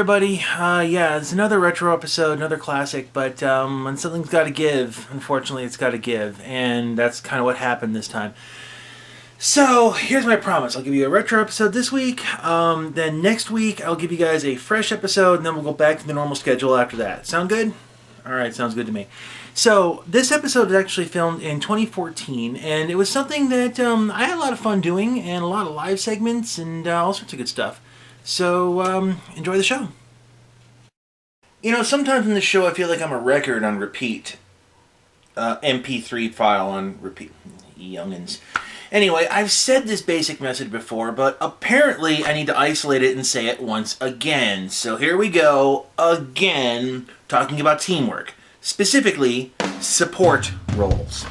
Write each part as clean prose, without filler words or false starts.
everybody. Yeah, it's another retro episode, another classic, but when something's got to give, unfortunately it's got to give, and that's kind of what happened this time. So, here's my promise. I'll give you a retro episode this week, then next week I'll give you guys a fresh episode, and then we'll go back to the normal schedule after that. Sound good? Alright, sounds good to me. So, this episode was actually filmed in 2014, and it was something that I had a lot of fun doing, and a lot of live segments, and all sorts of good stuff. So, enjoy the show. You know, sometimes in the show I feel like I'm a record on repeat. MP3 file on repeat. Youngins. Anyway, I've said this basic message before, but apparently I need to isolate it and say it once again. So here we go, again, talking about teamwork. Specifically, support roles.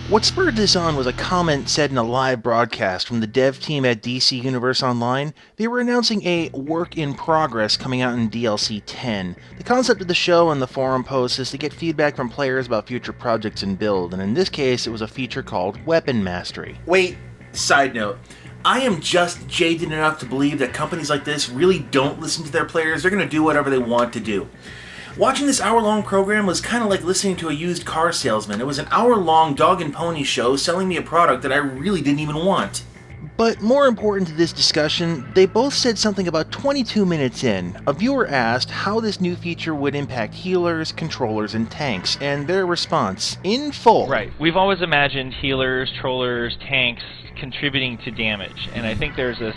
What spurred this on was a comment said in a live broadcast from the dev team at DC Universe Online. They were announcing a work in progress coming out in DLC 10. The concept of the show and the forum posts is to get feedback from players about future projects and build, and in this case it was a feature called Weapon Mastery. Wait, side note. I am just jaded enough to believe that companies like this really don't listen to their players. They're going to do whatever they want to do. Watching this hour-long program was kind of like listening to a used car salesman. It was an hour-long dog and pony show selling me a product that I really didn't even want. But more important to this discussion, they both said something about 22 minutes in. A viewer asked how this new feature would impact healers, controllers, and tanks, and their response, in full. Right. We've always imagined healers, trollers, tanks contributing to damage, and I think there's a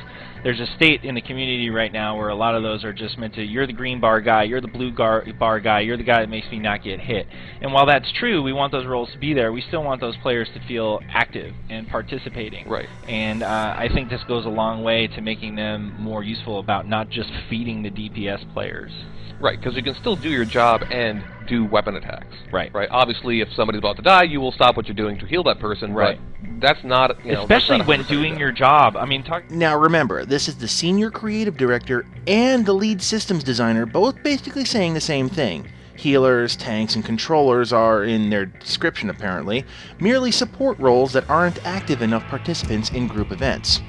state in the community right now where a lot of those are just meant to, you're the green bar guy, you're the blue bar guy, you're the guy that makes me not get hit. And while that's true, we want those roles to be there, we still want those players to feel active and participating. Right. And I think this goes a long way to making them more useful about not just feeding the DPS players. Right, because you can still do your job and do weapon attacks. Right. Right. Obviously, if somebody's about to die, you will stop what you're doing to heal that person. Right. But that's not, especially when doing your job. I mean, Now remember, this is the senior creative director and the lead systems designer, both basically saying the same thing. Healers, tanks, and controllers are, in their description apparently, merely support roles that aren't active enough participants in group events.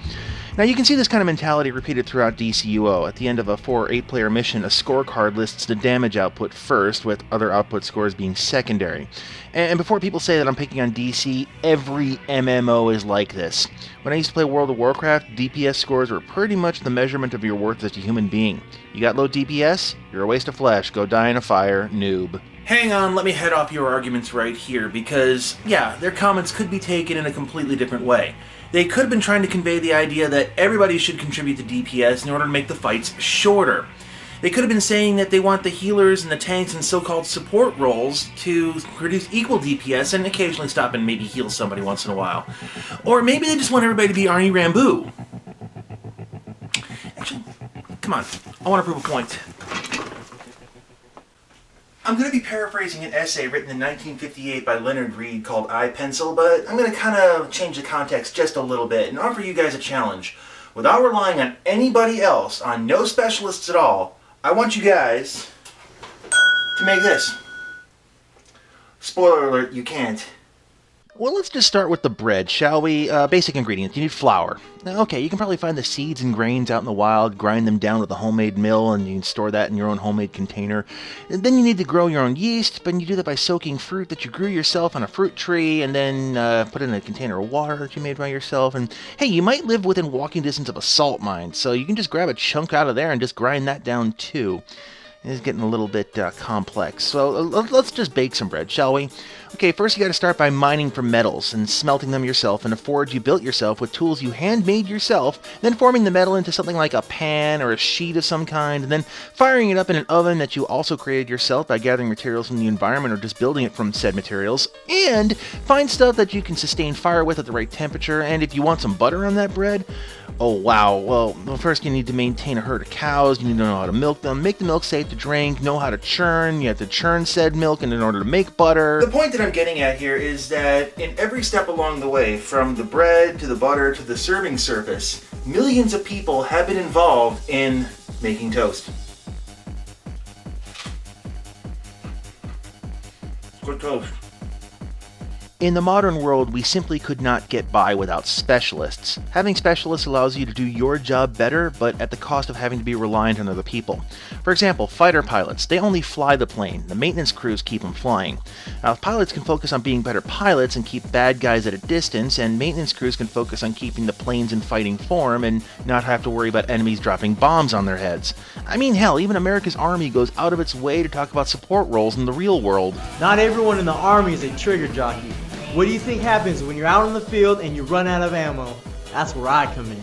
Now you can see this kind of mentality repeated throughout DCUO. At the end of a 4 or 8 player mission, a scorecard lists the damage output first, with other output scores being secondary. And before people say that I'm picking on DC, every MMO is like this. When I used to play World of Warcraft, DPS scores were pretty much the measurement of your worth as a human being. You got low DPS? You're a waste of flesh. Go die in a fire, noob. Hang on, let me head off your arguments right here, because, yeah, their comments could be taken in a completely different way. They could have been trying to convey the idea that everybody should contribute to DPS in order to make the fights shorter. They could have been saying that they want the healers and the tanks and so-called support roles to produce equal DPS and occasionally stop and maybe heal somebody once in a while. Or maybe they just want everybody to be Arnie Rambo. Actually, come on, I want to prove a point. I'm going to be paraphrasing an essay written in 1958 by Leonard Reed called I Pencil, but I'm going to kind of change the context just a little bit and offer you guys a challenge. Without relying on anybody else, on no specialists at all, I want you guys to make this. Spoiler alert, you can't. Well, let's just start with the bread, shall we? Basic ingredients. You need flour. Now, okay, you can probably find the seeds and grains out in the wild, grind them down with a homemade mill, and you can store that in your own homemade container. And then you need to grow your own yeast, but you do that by soaking fruit that you grew yourself on a fruit tree, and then put it in a container of water that you made by yourself. And hey, you might live within walking distance of a salt mine, so you can just grab a chunk out of there and just grind that down too. It's getting a little bit complex. So let's just bake some bread, shall we? Okay, first you gotta start by mining for metals and smelting them yourself in a forge you built yourself with tools you handmade yourself, then forming the metal into something like a pan or a sheet of some kind, and then firing it up in an oven that you also created yourself by gathering materials from the environment or just building it from said materials, and find stuff that you can sustain fire with at the right temperature. And if you want some butter on that bread, oh wow, well first you need to maintain a herd of cows, you need to know how to milk them, make the milk safe to drink, know how to churn, you have to churn said milk in order to make butter. The point that I'm getting at here is that in every step along the way, from the bread to the butter to the serving surface, millions of people have been involved in making toast. Good toast. In the modern world, we simply could not get by without specialists. Having specialists allows you to do your job better, but at the cost of having to be reliant on other people. For example, fighter pilots, they only fly the plane. The maintenance crews keep them flying. Now, pilots can focus on being better pilots and keep bad guys at a distance, and maintenance crews can focus on keeping the planes in fighting form and not have to worry about enemies dropping bombs on their heads. I mean, hell, even America's Army goes out of its way to talk about support roles in the real world. Not everyone in the Army is a trigger jockey. What do you think happens when you're out on the field and you run out of ammo? That's where I come in.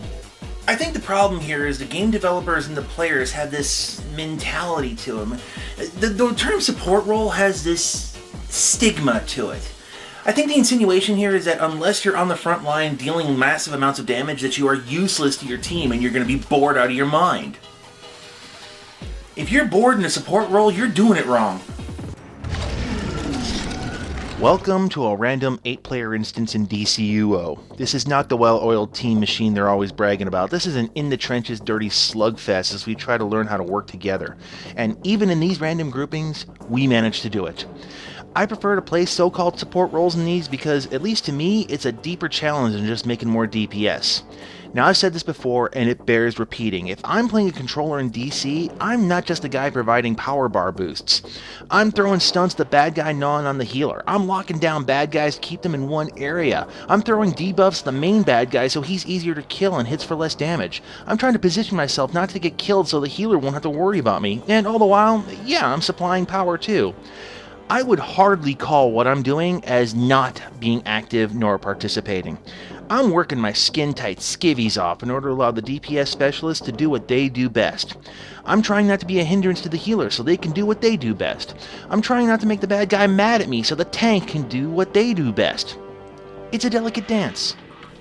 I think the problem here is the game developers and the players have this mentality to them. The term support role has this stigma to it. I think the insinuation here is that unless you're on the front line dealing massive amounts of damage, that you are useless to your team and you're going to be bored out of your mind. If you're bored in a support role, you're doing it wrong. Welcome to a random 8-player instance in DCUO. This is not the well-oiled team machine they're always bragging about. This is an in-the-trenches dirty slugfest as we try to learn how to work together. And even in these random groupings, we manage to do it. I prefer to play so-called support roles in these because, at least to me, it's a deeper challenge than just making more DPS. Now, I've said this before, and it bears repeating. If I'm playing a controller in DC, I'm not just the guy providing power bar boosts. I'm throwing stunts the bad guy gnawing on the healer. I'm locking down bad guys to keep them in one area. I'm throwing debuffs to the main bad guy so he's easier to kill and hits for less damage. I'm trying to position myself not to get killed so the healer won't have to worry about me. And all the while, yeah, I'm supplying power too. I would hardly call what I'm doing as not being active nor participating. I'm working my skin-tight skivvies off in order to allow the DPS specialists to do what they do best. I'm trying not to be a hindrance to the healer so they can do what they do best. I'm trying not to make the bad guy mad at me so the tank can do what they do best. It's a delicate dance.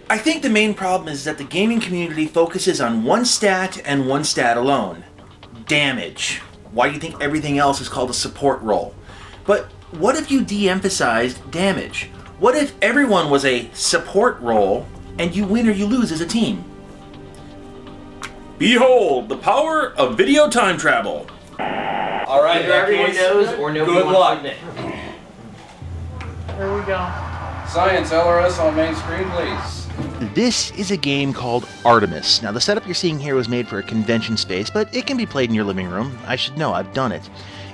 I think the main problem is that the gaming community focuses on one stat and one stat alone. Damage. Why do you think everything else is called a support role? But what if you de-emphasized damage? What if everyone was a support role and you win or you lose as a team? Behold, the power of video time travel. All right, either everyone knows or nobody good luck. wants to admit. Here we go. Science LRS on main screen, please. This is a game called Artemis. Now, the setup you're seeing here was made for a convention space, but it can be played in your living room. I should know, I've done it.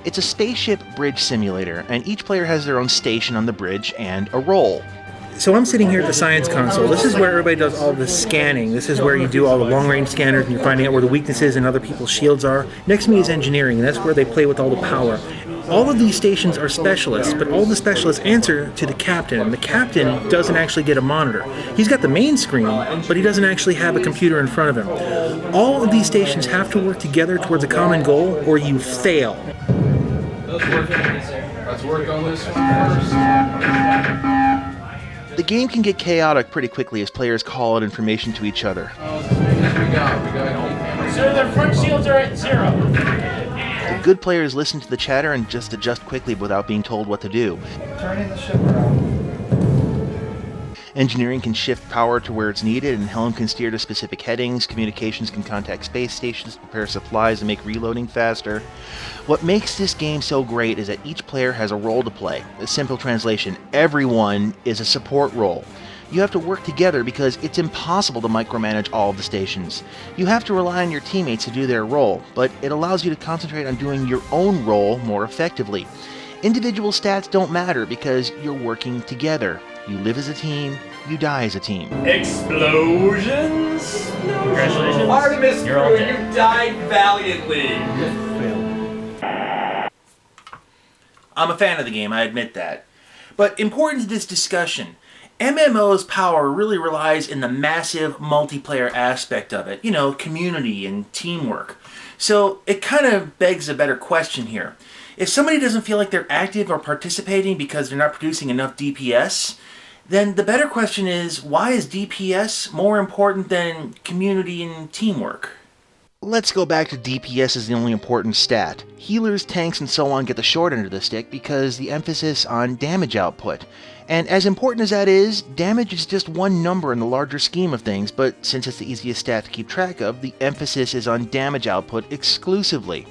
It's a spaceship bridge simulator, and each player has their own station on the bridge and a role. So I'm sitting here at the science console. This is where everybody does all the scanning. This is where you do all the long-range scanners and you're finding out where the weaknesses in other people's shields are. Next to me is engineering, and that's where they play with all the power. All of these stations are specialists, but all the specialists answer to the captain, and the captain doesn't actually get a monitor. He's got the main screen, but he doesn't actually have a computer in front of him. All of these stations have to work together towards a common goal, or you fail. Let's work on this one first. The game can get chaotic pretty quickly as players call out information to each other. Sir, their front shields are at 0. The good players listen to the chatter and just adjust quickly without being told what to do. Turning the ship around. Engineering can shift power to where it's needed, and Helm can steer to specific headings. Communications can contact space stations, prepare supplies, and make reloading faster. What makes this game so great is that each player has a role to play. A simple translation, everyone is a support role. You have to work together because it's impossible to micromanage all of the stations. You have to rely on your teammates to do their role, but it allows you to concentrate on doing your own role more effectively. Individual stats don't matter because you're working together. You live as a team, you die as a team. Explosions? Congratulations. Artemis You're all crew, dead. you died valiantly. I'm a fan of the game, I admit that. But important to this discussion, MMO's power really relies in the massive multiplayer aspect of it. You know, community and teamwork. So it kind of begs a better question here. If somebody doesn't feel like they're active or participating because they're not producing enough DPS, then the better question is, why is DPS more important than community and teamwork? Let's go back to DPS as the only important stat. Healers, tanks, and so on get the short end of the stick because the emphasis on damage output. And as important as that is, damage is just one number in the larger scheme of things, but since it's the easiest stat to keep track of, the emphasis is on damage output exclusively.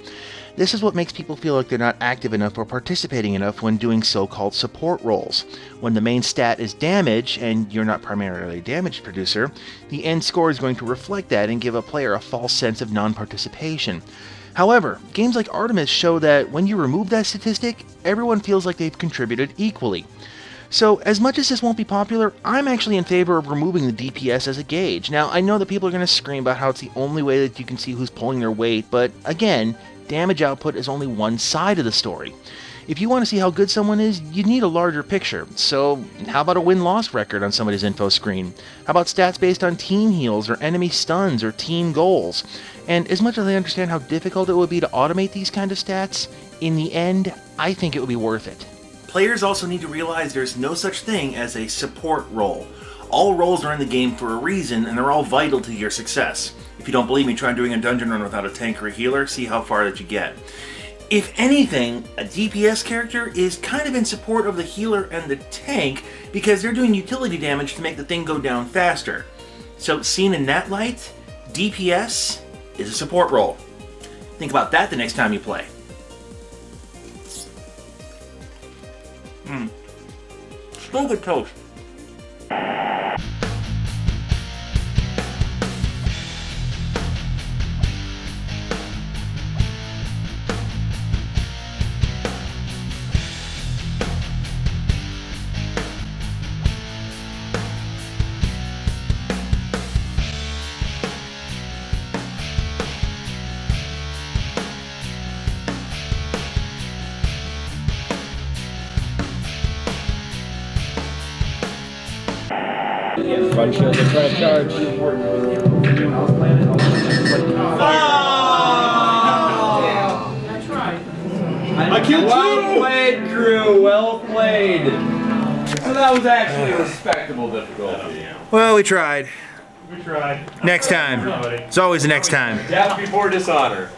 This is what makes people feel like they're not active enough or participating enough when doing so-called support roles. When the main stat is damage, and you're not primarily a damage producer, the end score is going to reflect that and give a player a false sense of non-participation. However, games like Artemis show that when you remove that statistic, everyone feels like they've contributed equally. So, as much as this won't be popular, I'm actually in favor of removing the DPS as a gauge. Now, I know that people are going to scream about how it's the only way that you can see who's pulling their weight, but again, damage output is only one side of the story. If you want to see how good someone is, you need a larger picture. So, how about a win-loss record on somebody's info screen? How about stats based on team heals, or enemy stuns, or team goals? And as much as I understand how difficult it would be to automate these kind of stats, in the end, I think it would be worth it. Players also need to realize there's no such thing as a support role. All roles are in the game for a reason, and they're all vital to your success. If you don't believe me, try doing a dungeon run without a tank or a healer, see how far that you get. If anything, a DPS character is kind of in support of the healer and the tank because they're doing utility damage to make the thing go down faster. So seen in that light, DPS is a support role. Think about that the next time you play. Still good toast. Front shield and try to charge. I killed two! Well played, crew. Well played. So that was actually a respectable difficulty. Well, we tried. We tried. Next time. It's always the next time. Death before dishonor.